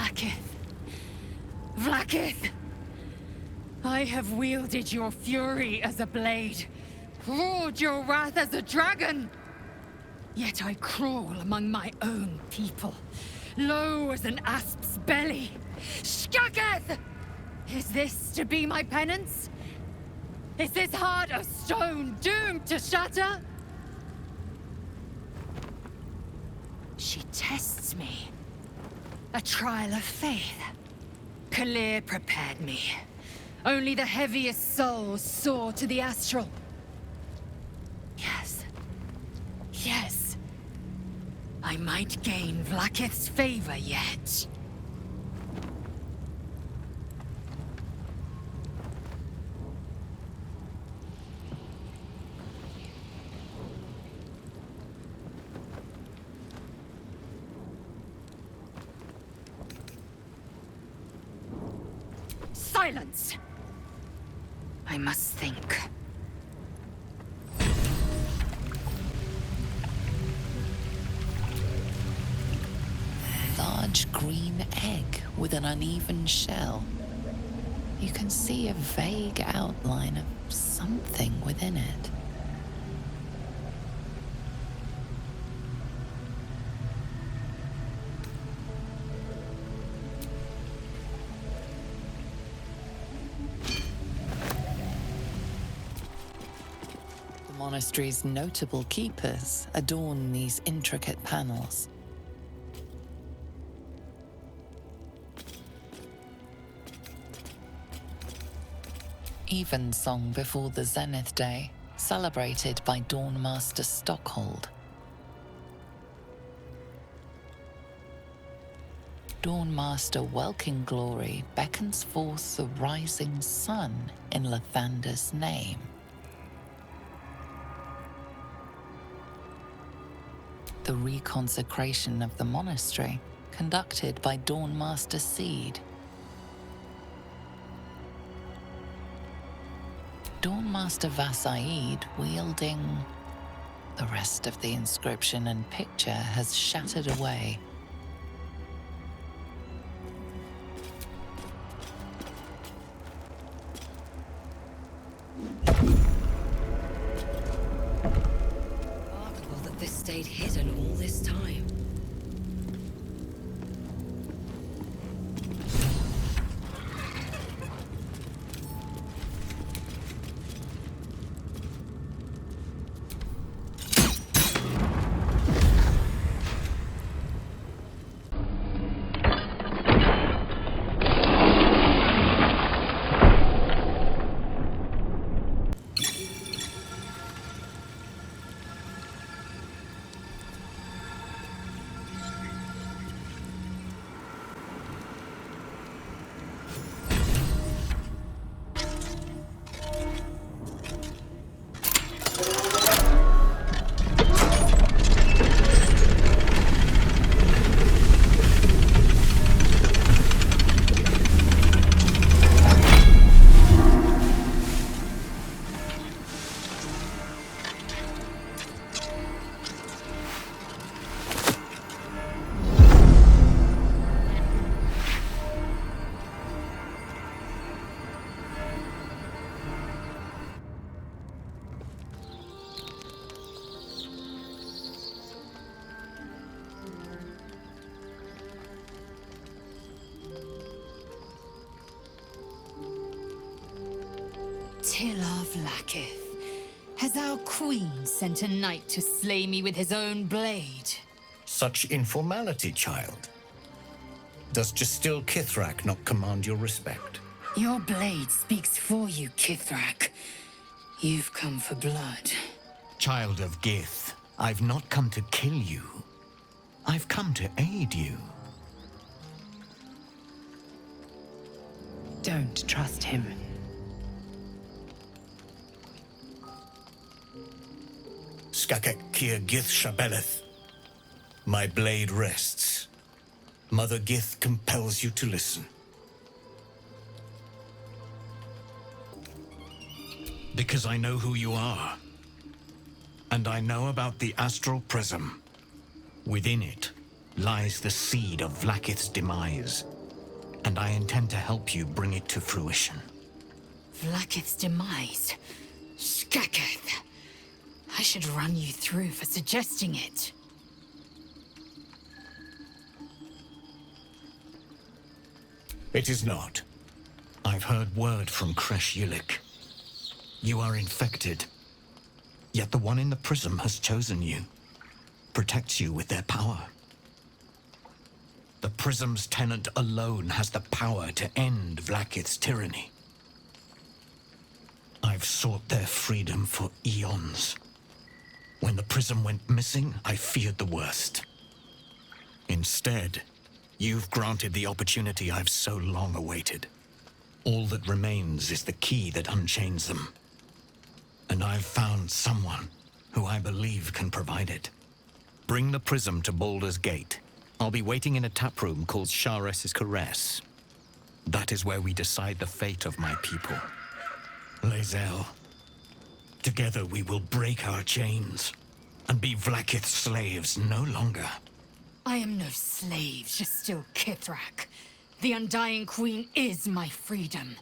Vlakith. Vlakith! I have wielded your fury as a blade, roared your wrath as a dragon. Yet I crawl among my own people, low as an asp's belly. Skaketh! Is this to be my penance? Is this heart of stone doomed to shatter? She tests me. A trial of faith. Kalir prepared me. Only the heaviest souls soar to the astral. Yes. Yes. I might gain Vlakith's favor yet. Silence! I must think. Large green egg with an uneven shell. You can see a vague outline of something within it. The monastery's notable keepers adorn these intricate panels. Evensong before the Zenith Day, celebrated by Dawnmaster Stockhold. Dawnmaster Welkin Glory beckons forth the rising sun in Lathander's name. The reconsecration of the monastery, conducted by Dawnmaster Seed. Dawnmaster Vasaid wielding... The rest of the inscription and picture has shattered away. Remarkable that this stayed hidden all this time. Tila Vlakith, has our queen sent a knight to slay me with his own blade? Such informality, child. Does Justil Kithrak not command your respect? Your blade speaks for you, Kithrak. You've come for blood. Child of Gith, I've not come to kill you. I've come to aid you. Don't trust him. Skakek Kir Gith Shabeleth. My blade rests. Mother Gith compels you to listen. Because I know who you are. And I know about the Astral Prism. Within it lies the seed of Vlakith's demise. and I intend to help you bring it to fruition. Vlaakith's demise. Skaketh. I should run you through for suggesting it. It is not. I've heard word from Kresh Yulik. You are infected. Yet the one in the prism has chosen you. Protects you with their power. The prism's tenant alone has the power to end Vlaakith's tyranny. I've sought their freedom for eons. When the prism went missing, I feared the worst. Instead, you've granted the opportunity I've so long awaited. All that remains is the key that unchains them. And I've found someone who I believe can provide it. Bring the prism to Baldur's Gate. I'll be waiting in a taproom called Shares's Caress. That is where we decide the fate of my people. Lae'zel, together we will break our chains and be Vlaakith's slaves no longer. I am no slave, just still Kithrak. The Undying Queen is my freedom.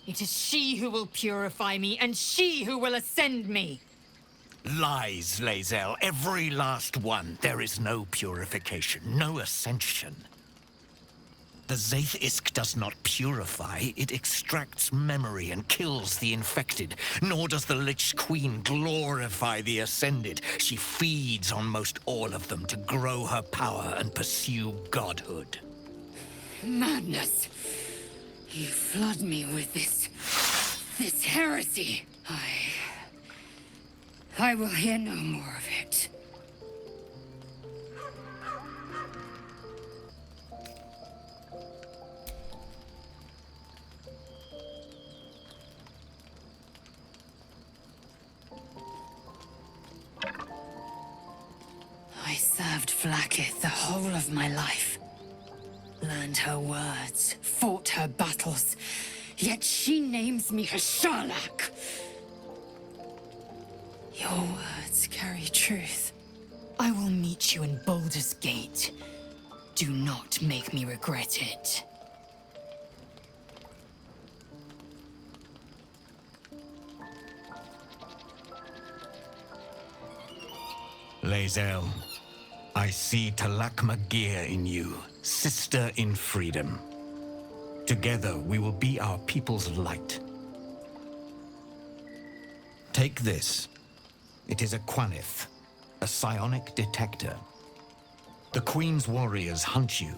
It is she who will purify me, and she who will ascend me. Lies, Lae'zel, every last one. There is no purification, no ascension. The Zaith Isk does not purify, it extracts memory and kills the infected. Nor does the Lich Queen glorify the ascended. She feeds on most all of them to grow her power and pursue godhood. Madness. You flood me with this heresy. I will hear no more of it. I served Vlaakith the whole of my life. Learned her words, fought her battles, yet she names me her Sharlak. Your words carry truth. I will meet you in Baldur's Gate. Do not make me regret it. Lae'zel, I see Talak Magir in you, sister in freedom. Together we will be our people's light. Take this. It is a Quanith, a psionic detector. The Queen's warriors hunt you.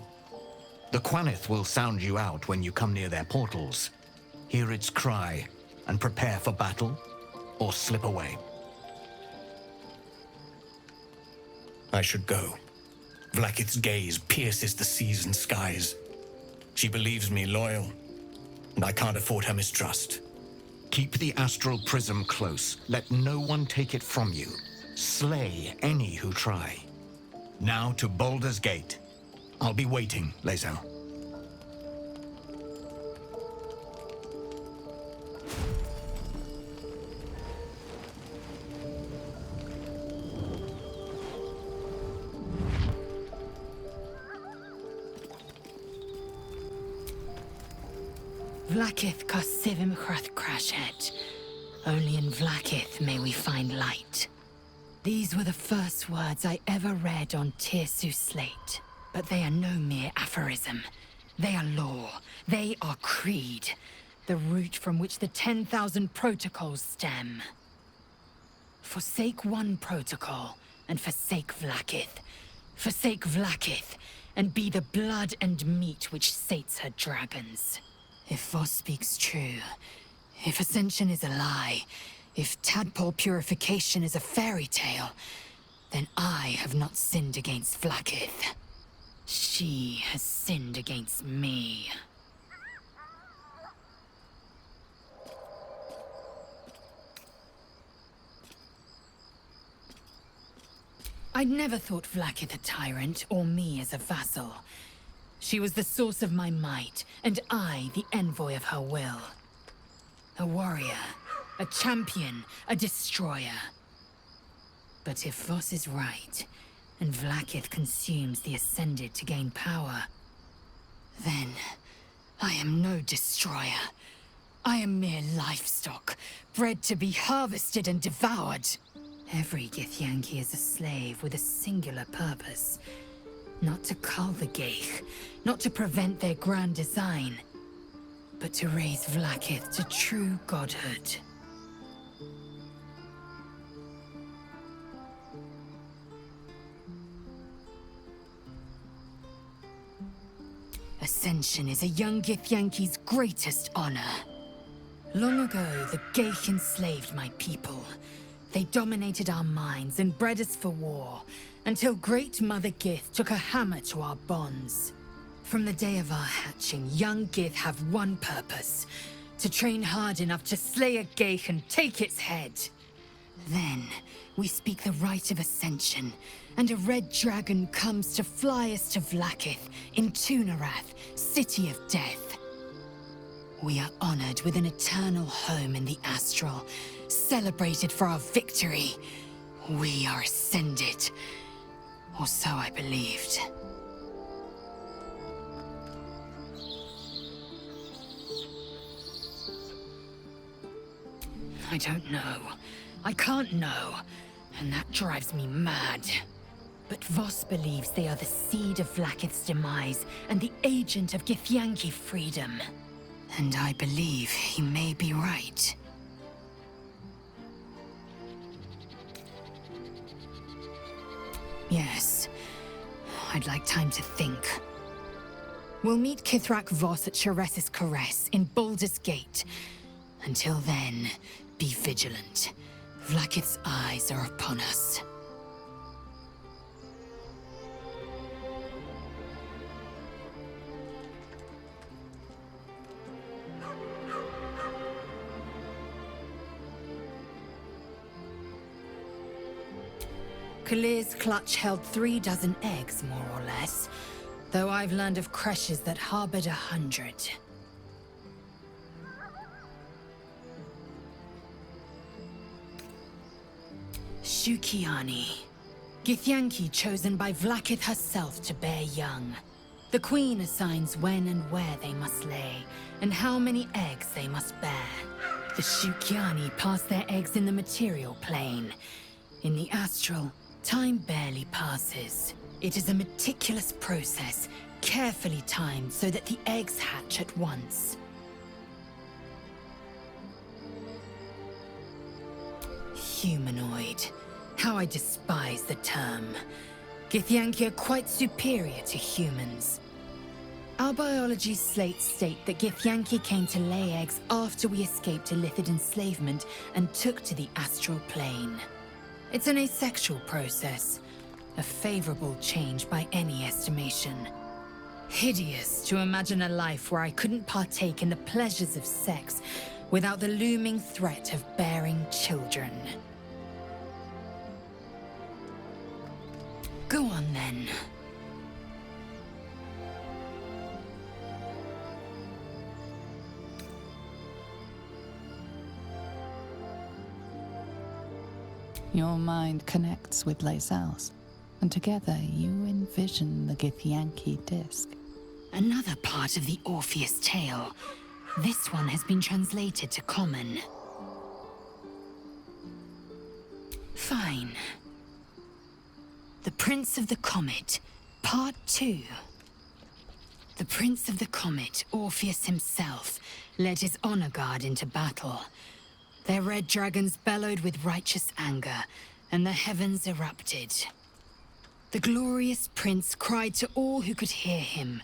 The Quanith will sound you out when you come near their portals. Hear its cry and prepare for battle, or slip away. I should go. Vlaakith's gaze pierces the seas and skies. She believes me loyal, and I can't afford her mistrust. Keep the astral prism close. Let no one take it from you. Slay any who try. Now to Baldur's Gate. I'll be waiting, Lae'zel. Vlaakith Kosivim Chrath Crashet. Only in Vlaakith may we find light. These were the first words I ever read on Tirsu's slate. But they are no mere aphorism. They are law. They are creed. The root from which the 10,000 protocols stem. Forsake one protocol, and forsake Vlaakith. Forsake Vlaakith, and be the blood and meat which sates her dragons. If Voss speaks true, if Ascension is a lie, if tadpole purification is a fairy tale, then I have not sinned against Vlaakith. She has sinned against me. I'd never thought Vlaakith a tyrant, or me as a vassal. She was the source of my might, and I the envoy of her will. A warrior, a champion, a destroyer. But if Voss is right, and Vlaakith consumes the Ascended to gain power, then I am no destroyer. I am mere livestock, bred to be harvested and devoured. Every Githyanki is a slave with a singular purpose. Not to cull the Geich, not to prevent their grand design, but to raise Vlaakith to true godhood. Ascension is a young Githyanki's greatest honor. Long ago, the Geich enslaved my people. They dominated our minds and bred us for war, until Great Mother Gith took a hammer to our bonds. From the day of our hatching, young Gith have one purpose: to train hard enough to slay a Geich and take its head. Then, we speak the rite of ascension, and a red dragon comes to fly us to Vlaakith in Tunarath, City of Death. We are honored with an eternal home in the astral, celebrated for our victory. We are ascended. Or so I believed. I don't know. I can't know. And that drives me mad. But Voss believes they are the seed of Vlaakith's demise and the agent of Githyanki freedom. And I believe he may be right. Yes. I'd like time to think. We'll meet Kithrak Voss at Shares's Caress in Baldur's Gate. Until then, be vigilant. Vlaakith's eyes are upon us. Kalir's clutch held 3 dozen eggs, more or less, though I've learned of creches that harbored 100. Shukiani. Githyanki chosen by Vlaakith herself to bear young. The Queen assigns when and where they must lay, and how many eggs they must bear. The Shukiani pass their eggs in the material plane. In the astral, time barely passes. It is a meticulous process, carefully timed so that the eggs hatch at once. Humanoid. How I despise the term. Githyanki are quite superior to humans. Our biology slates state that Githyanki came to lay eggs after we escaped Illithid enslavement and took to the astral plane. It's an asexual process, a favorable change by any estimation. Hideous to imagine a life where I couldn't partake in the pleasures of sex without the looming threat of bearing children. Go on then. Your mind connects with Lae'zel's, and together you envision the Githyanki disc. Another part of the Orpheus tale. This one has been translated to Common. Fine. The Prince of the Comet, Part 2. The Prince of the Comet, Orpheus himself, led his honor guard into battle. Their red dragons bellowed with righteous anger, and the heavens erupted. The glorious prince cried to all who could hear him,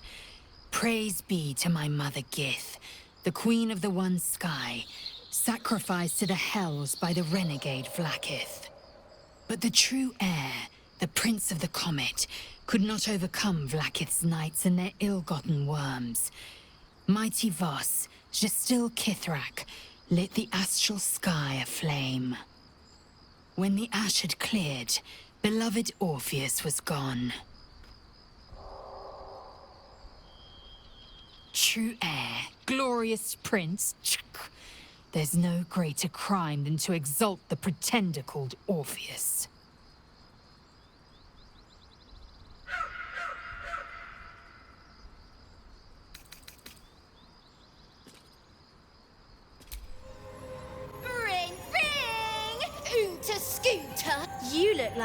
"Praise be to my mother Gith, the queen of the one sky, sacrificed to the hells by the renegade Vlaakith." But the true heir, the Prince of the Comet, could not overcome Vlaakith's knights and their ill-gotten worms. Mighty Voss, Gestil Kithrak, lit the astral sky aflame. When the ash had cleared, beloved Orpheus was gone. True heir, glorious prince, there's no greater crime than to exalt the pretender called Orpheus.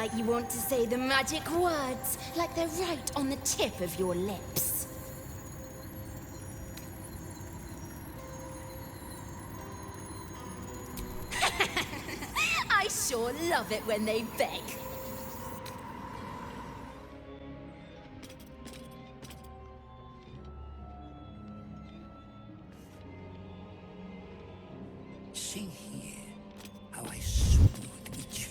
like you want to say the magic words, like they're right on the tip of your lips. I sure love it when they beg. See here how I soothe each.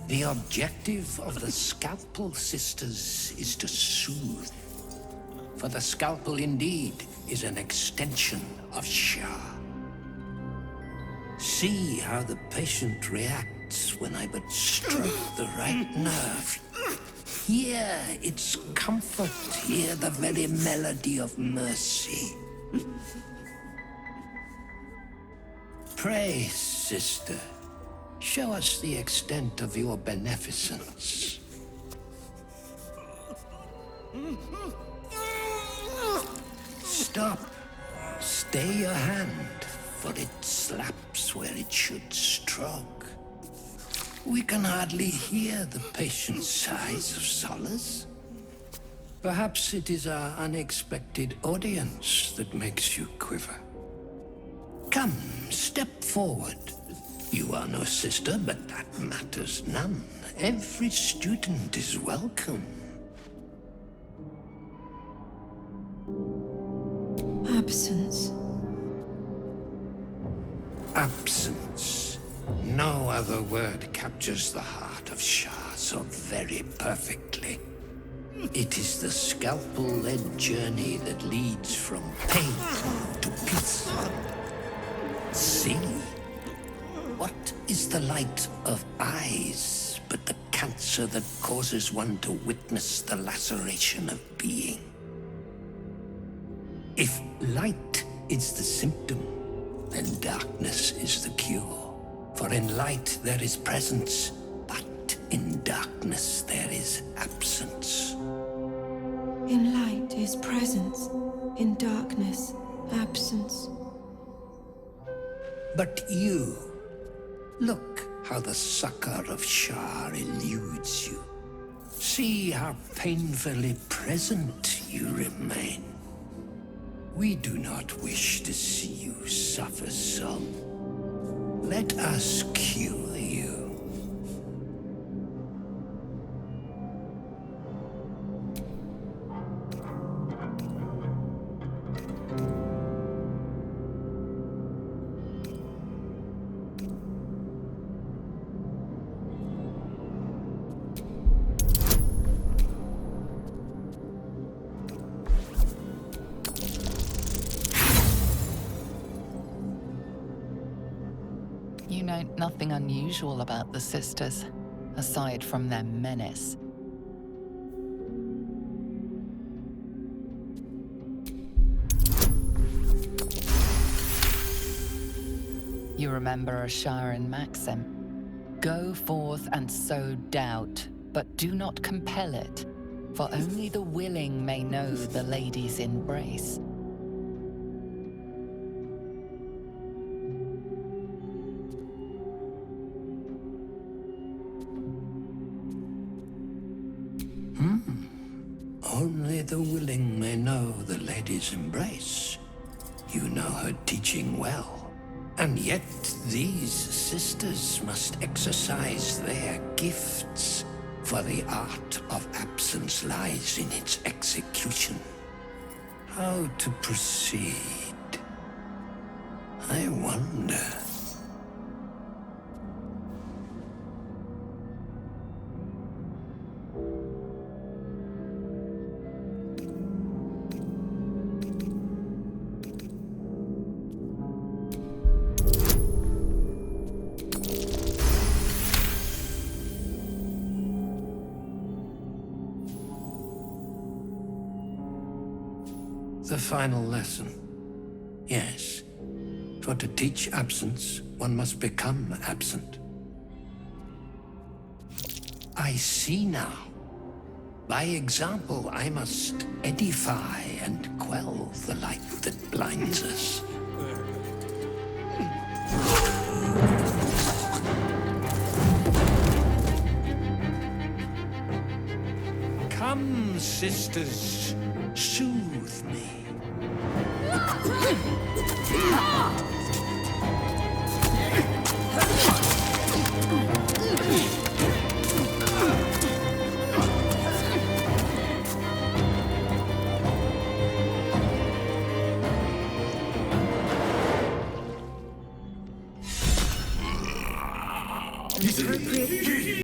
The objective of the Scalpel Sisters is to soothe. For the scalpel indeed is an extension of Shah. See how the patient reacts when I but stroke the right nerve. Hear its comfort, hear the very melody of mercy. Pray, sister, show us the extent of your beneficence. Stop. Stay your hand, for it slaps where it should stroke. We can hardly hear the patient's sighs of solace. Perhaps it is our unexpected audience that makes you quiver. Come, step forward. You are no sister, but that matters none. Every student is welcome. Absence. Absence. No other word captures the heart of Shah so very perfectly. It is the scalpel-led journey that leads from pain to peace. See? What is the light of eyes but the cancer that causes one to witness the laceration of being? If light is the symptom, then darkness is the cure. For in light there is presence, but in darkness there is absence. In light is presence, in darkness, absence. But you, look how the succor of Shah eludes you. See how painfully present you remain. We do not wish to see you suffer so. Let us cure you. You know nothing unusual about the sisters, aside from their menace. You remember Ashara and Maxim. Go forth and sow doubt, but do not compel it, for only the willing may know the lady's embrace. Only the willing may know the lady's embrace. You know her teaching well. And yet these sisters must exercise their gifts, for the art of absence lies in its execution. How to proceed? I wonder. The final lesson. Yes, for to teach absence, one must become absent. I see now. By example, I must edify and quell the light that blinds us. Come, sisters, soothe me.